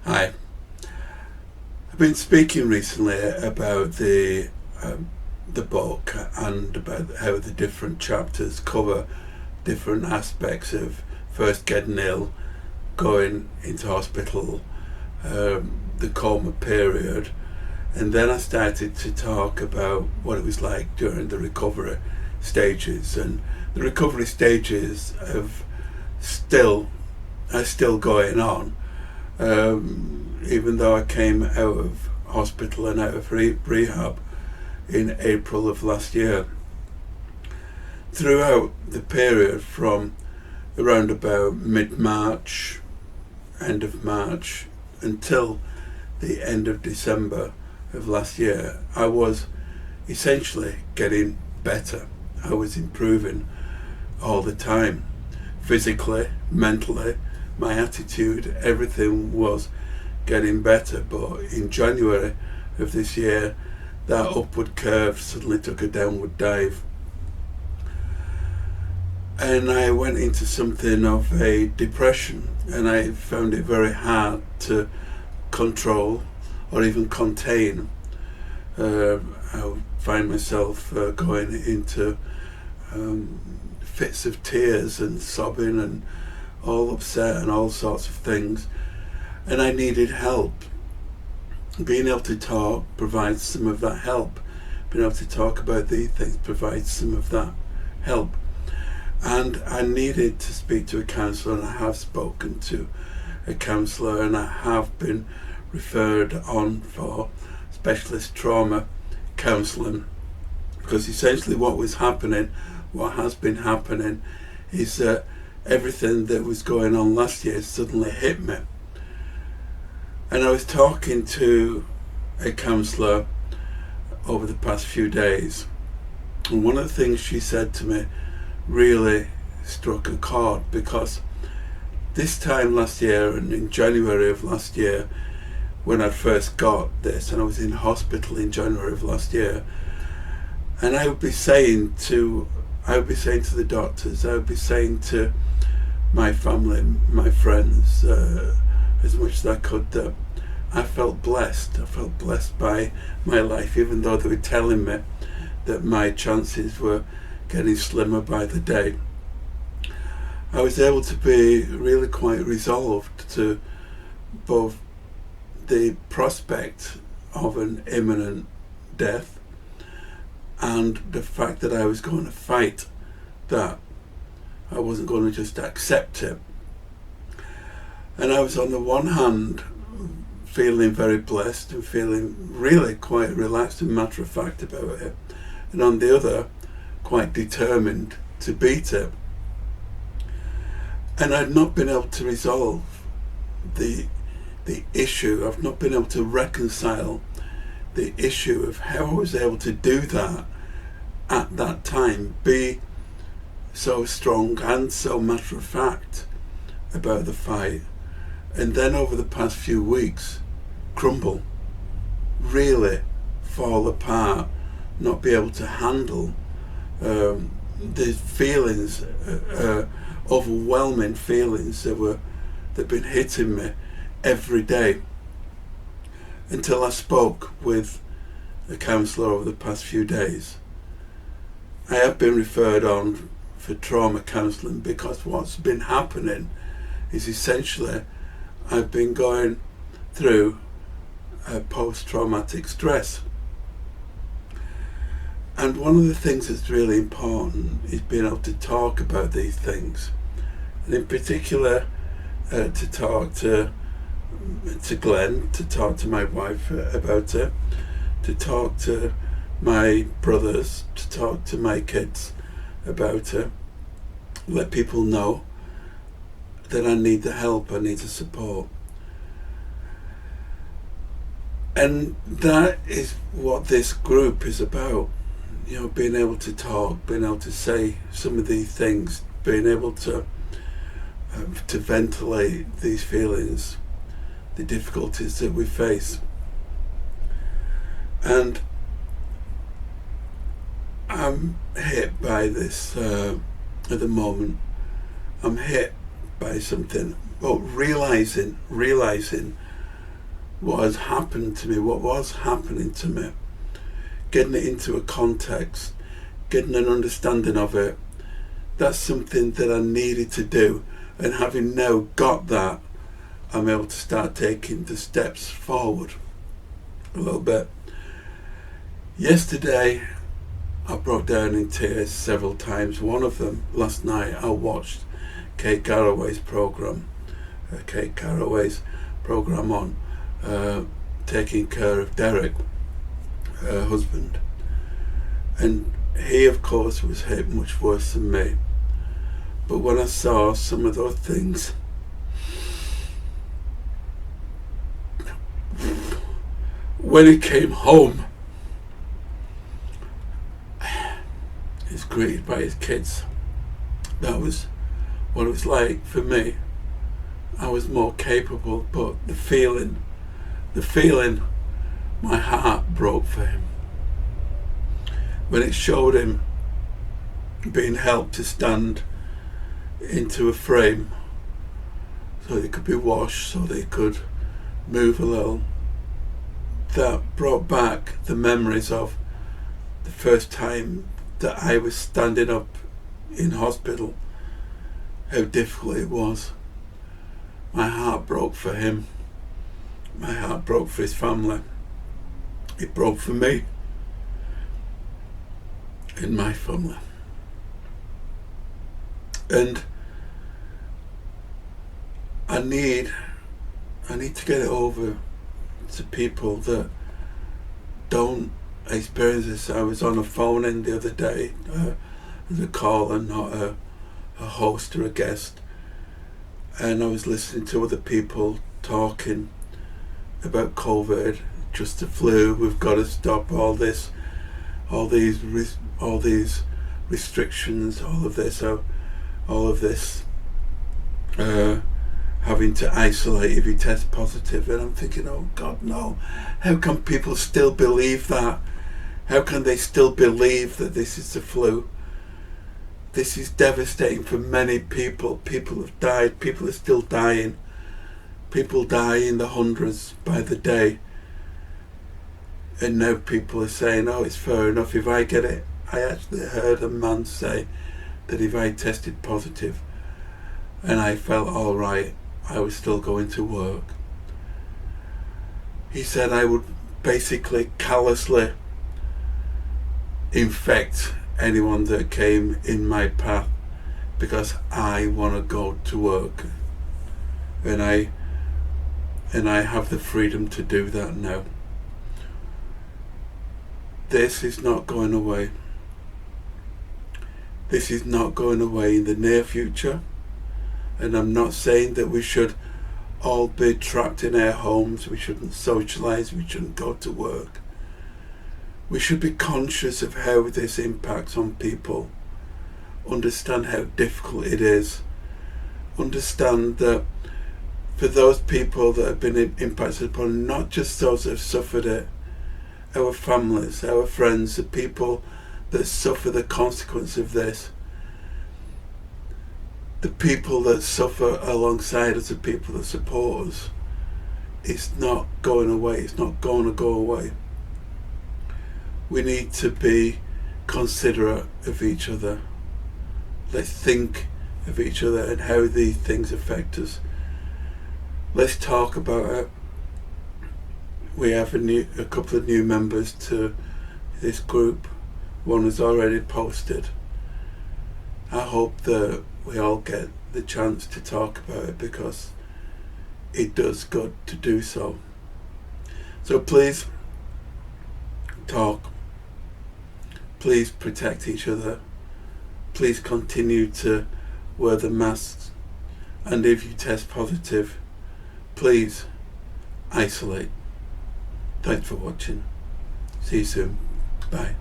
Hi. I've been speaking recently about the book and about how the different chapters cover different aspects of first getting ill, going into hospital, the coma period, and then I started to talk about what it was like during the recovery stages. And the recovery stages are still going on. Even though I came out of hospital and out of rehab in April of last year. Throughout the period from around about mid-March, end of March, until the end of December of last year, I was essentially getting better. I was improving all the time. Physically, mentally, my attitude, everything was getting better. But in January of this year, that upward curve suddenly took a downward dive. And I went into something of a depression, and I found it very hard to control or even contain. I would find myself going into fits of tears and sobbing and all upset and all sorts of things, and I needed help. Being able to talk provides some of that help. Being able to talk about these things provides some of that help. And I needed to speak to a counsellor, and I have spoken to a counsellor, and I have been referred on for specialist trauma counselling, because essentially what has been happening is that everything that was going on last year suddenly hit me. And I was talking to a counsellor over the past few days, and one of the things she said to me really struck a chord, because this time last year, and in January of last year, when I first got this, and I was in hospital in January of last year, and I would be saying to the doctors, I would be saying to my family, my friends, as much as I could, that I felt blessed. I felt blessed by my life, even though they were telling me that my chances were getting slimmer by the day. I was able to be really quite resolved to both the prospect of an imminent death and the fact that I was going to fight that. I wasn't going to just accept it. And I was, on the one hand, feeling very blessed and feeling really quite relaxed and matter of fact about it, and on the other, quite determined to beat it. And I'd not been able to resolve the issue. I've not been able to reconcile the issue of how I was able to do that at that time, be so strong and so matter of fact about the fight, and then over the past few weeks crumble, really fall apart, not be able to handle the feelings, overwhelming feelings that've been hitting me every day, until I spoke with a counsellor over the past few days. I have been referred on for trauma counselling, because what's been happening is essentially I've been going through post-traumatic stress. And one of the things that's really important is being able to talk about these things, and in particular to talk to Glenn, to talk to my wife about it, to talk to my brothers, to talk to my kids about it, let people know that I need the help, I need the support. And that is what this group is about. You know, being able to talk, being able to say some of these things, being able to ventilate these feelings, the difficulties that we face. And I'm hit by this at the moment. I'm hit by something, well, realizing what has happened to me, what was happening to me, getting it into a context, getting an understanding of it. That's something that I needed to do, and having now got that, I'm able to start taking the steps forward a little bit. Yesterday I broke down in tears several times. One of them, last night, I watched Kate Garraway's program on taking care of Derek, her husband, and he of course was hit much worse than me. But when I saw some of those things, when he came home, he's greeted by his kids. That was what it was like for me. I was more capable, but the feeling, my heart broke for him. When it showed him being helped to stand into a frame so they could be washed, so they could move a little, that brought back the memories of the first time that I was standing up in hospital, how difficult it was. My heart broke for him. My heart broke for his family. It broke for me and my family. And I need to get it over to people that don't experience this. I was on a phone in the other day as a caller, not a host or a guest, and I was listening to other people talking about COVID, just the flu. We've got to stop all these restrictions, all of this, having to isolate if you test positive. And I'm thinking, oh God, no! How can people still believe that? How can they still believe that this is the flu? This is devastating for many people. People have died. People are still dying. People die in the hundreds by the day. And now people are saying, oh, it's fair enough if I get it. I actually heard a man say that if I tested positive and I felt all right, I was still going to work. He said I would basically callously infect anyone that came in my path because I want to go to work, and I have the freedom to do that now. This is not going away. This is not going away in the near future, and I'm not saying that we should all be trapped in our homes. We shouldn't socialise, we shouldn't go to work. We should be conscious of how this impacts on people, understand how difficult it is, understand that for those people that have been impacted upon, not just those that have suffered it, our families, our friends, the people that suffer the consequence of this, the people that suffer alongside us, the people that support us, it's not going away, it's not going to go away. We need to be considerate of each other. Let's think of each other and how these things affect us. Let's talk about it. We have a couple of new members to this group. One has already posted. I hope that we all get the chance to talk about it because it does good to do so. So please talk. Please protect each other. Please continue to wear the masks. And if you test positive, please isolate. Thanks for watching. See you soon. Bye.